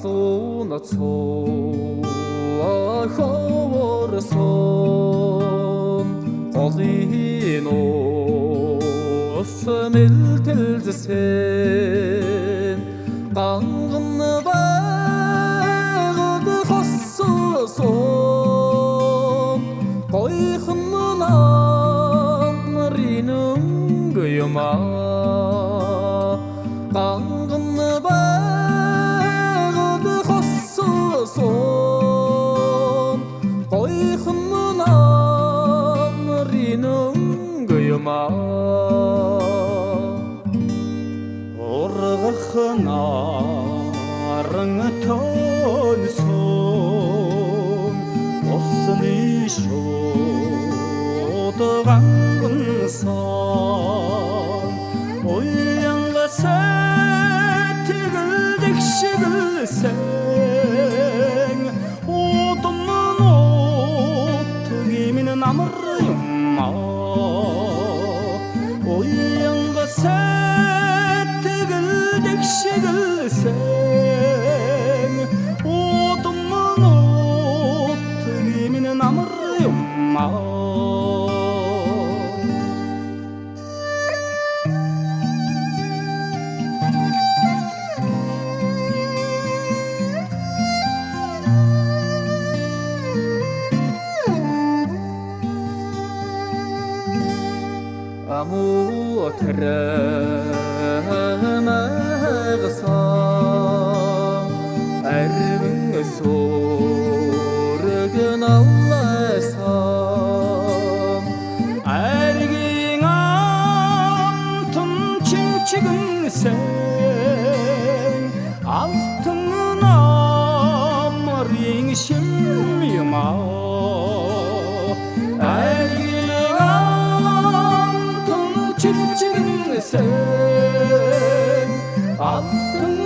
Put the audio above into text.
залуу нацоо ховорсон голын ус мэлтэлзсэн ганган байгаад хоссосон гойхон намрын өнгөймаа ганган байгаад хоссосон гойхон намрын өнгөймаа оргохнаран тонсон осны шодгансан уянгасаа тэгэлдэг шигэлсэн удамнууд гимэн намар юмаа уянгасаа шигэлсэн удамнууд гимэн намар юмаа амуутрамагсан арвин сүргэн алласан аргийн амтан чигэнсэн алтан намрын шиммаа чигэнсэн алтан